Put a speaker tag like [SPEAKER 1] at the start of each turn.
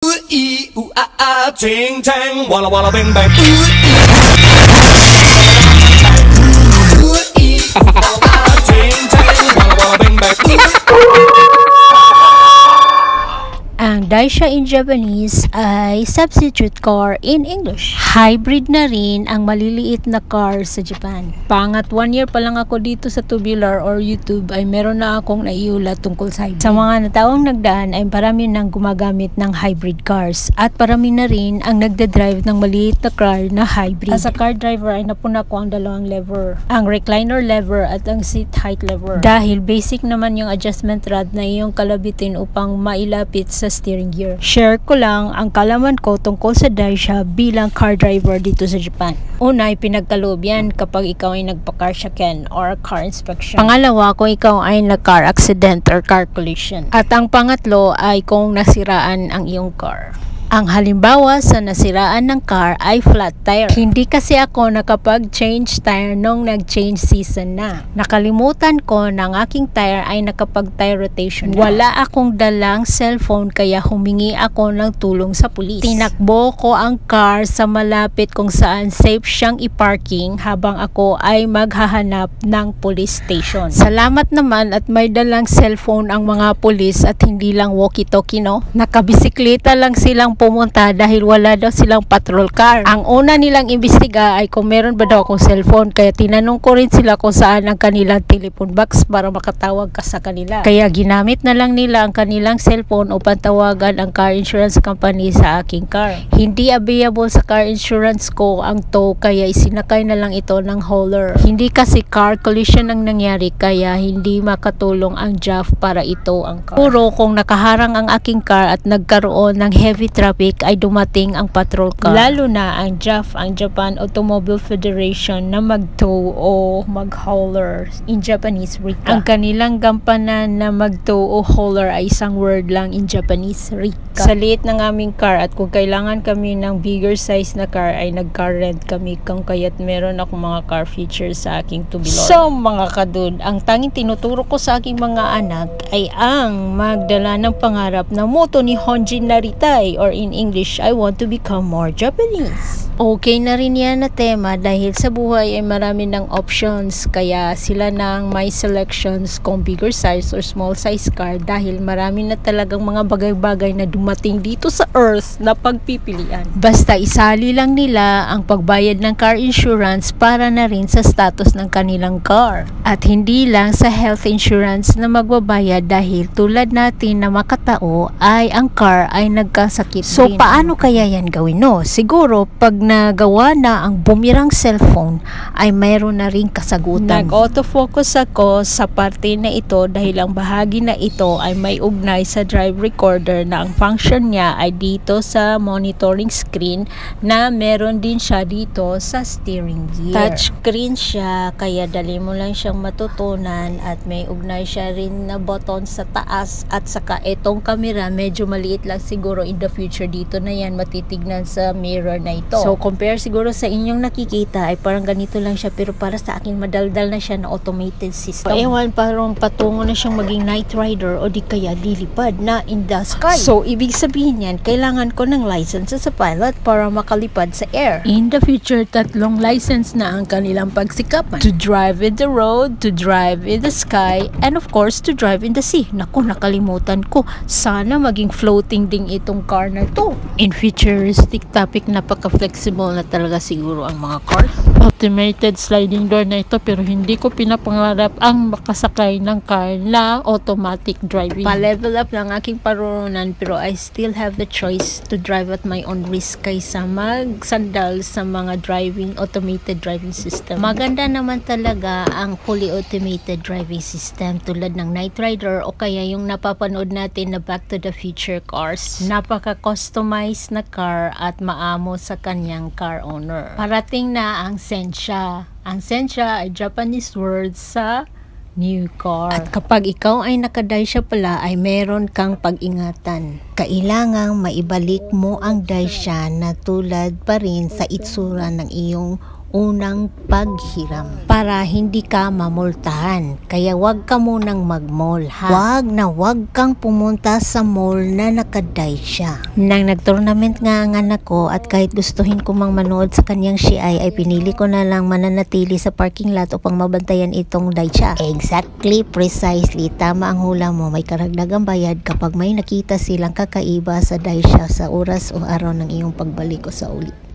[SPEAKER 1] Ching chang, walla walla bang bang. Ching chang, walla walla bang bang.
[SPEAKER 2] Ang Daisha in Japanese ay substitute car in English. Hybrid na rin ang maliliit na car sa Japan. Pangat 1 year pa lang ako dito sa Tubular or YouTube ay meron na akong naiulat tungkol sa hybrid. Sa mga nataong nagdaan ay parami nang gumagamit ng hybrid cars at parami na rin ang nagdadrive ng maliit na car na hybrid. As a car driver ay napuna ko ang dalawang lever. Ang recliner lever at ang seat height lever. Dahil basic naman yung adjustment rod na iyong kalabitin upang mailapit sa steering gear. Share ko lang ang kalaman ko tungkol sa Daisha bilang car driver dito sa Japan. Una ay pinagkaloob yan kapag ikaw ay nagpa-car shaken or car inspection. Pangalawa, kung ikaw ay nag-car accident or car collision. At ang pangatlo ay kung nasiraan ang iyong car. Ang halimbawa sa nasiraan ng car ay flat tire. Hindi kasi ako nakapag-change tire nung nag-change season na. Nakalimutan ko na ang aking tire ay nakapag-tire rotation na. Wala akong dalang cellphone kaya humingi ako ng tulong sa pulis. Tinakbo ko ang car sa malapit kung saan safe siyang i-parking habang ako ay maghahanap ng police station. Salamat naman at may dalang cellphone ang mga pulis at hindi lang walkie-talkie, no? Nakabisikleta lang silang pumunta dahil wala daw silang patrol car. Ang una nilang imbestiga ay kung meron ba daw akong cellphone, kaya tinanong ko rin sila kung saan ang kanilang telephone box para makatawag ka sa kanila. Kaya ginamit na lang nila ang kanilang cellphone upang tawagan ang car insurance company sa aking car. Hindi available sa car insurance ko ang tow kaya isinakay na lang ito ng hauler. Hindi kasi car collision ang nangyari kaya hindi makatulong ang JAF para ito ang car. Puro kung nakaharang ang aking car at nagkaroon ng heavy traffic ay dumating ang patrol car. Lalo na ang JAF, ang Japan Automobile Federation na mag-tow o mag-hauler, in Japanese, RICA. Ang kanilang gampanan na mag-tow o hauler ay isang word lang in Japanese, RICA. Sa liit ng aming car at kung kailangan kami ng bigger size na car ay nag-car rent kami kung kaya't meron akong mga car features sa aking Tubular. So mga kadud, ang tanging tinuturo ko sa aking mga anak ay ang magdala ng pangarap na moto ni Honjin Naritai or in English, I want to become more Japanese. Okay na rin yan na tema dahil sa buhay ay marami ng options kaya sila nang may selections kung bigger size or small size car dahil marami na talagang mga bagay-bagay na dumating dito sa earth na pagpipilian. Basta isali lang nila ang pagbayad ng car insurance para na rin sa status ng kanilang car. At hindi lang sa health insurance na magbabayad dahil tulad natin na makatao ay ang car ay nagkasakit. So paano kaya yan gawin, no? Siguro pag nagawa na ang bumirang cellphone ay mayroon na ring kasagutan. Nag-autofocus ako sa parte na ito dahil ang bahagi na ito ay may ugnay sa drive recorder na ang function niya ay dito sa monitoring screen na meron din siya dito sa steering gear. Touch screen siya kaya dali mo lang siyang matutunan at may ugnay siya rin na button sa taas at saka itong camera medyo maliit lang siguro in the future dito na yan matitignan sa mirror na ito. So compare siguro sa inyong nakikita ay parang ganito lang siya pero para sa akin madaldal na siya na automated system. Ewan parang patungo na siyang maging night rider o di kaya lilipad na in the sky. So ibig sabihin yan kailangan ko ng license sa pilot para makalipad sa air. In the future 3 license na ang kanilang pagsikapan. To drive in the road, to drive in the sky, and of course to drive in the sea. Naku, nakalimutan ko. Sana maging floating din itong car na to. In futuristic topic, napaka-flexible na talaga siguro ang mga cars. Automated sliding door na ito pero hindi ko pinapangarap ang makasakay ng car na automatic driving. Pa-level up lang aking parurunan pero I still have the choice to drive at my own risk kaysa magsandal sa mga automated driving system. Maganda naman talaga ang fully automated driving system tulad ng Knight Rider o kaya yung napapanood natin na Back to the Future cars. Napaka-customized na car at maamo sa kanyang car owner. Parating na ang Sencha. Ang Sencha ay Japanese word sa new car. At kapag ikaw ay naka-Daisha pala ay meron kang pag-ingatan. Kailangang maibalik mo ang Daisha na tulad pa rin sa itsura ng iyong unang paghiram para hindi ka mamultahan. Kaya wag ka munang mag-mall, ha? Wag kang pumunta sa mall na naka-Daisha. Nang nag-tournament nga ang anak ko at kahit gustuhin ko mang manood sa kanyang CI ay pinili ko na lang mananatili sa parking lot upang mabantayan itong Daisha. Exactly, precisely. Tama ang hula mo. May karagdagang bayad kapag may nakita silang kakaiba sa Daisha sa oras o araw ng iyong pagbalik o sa uli.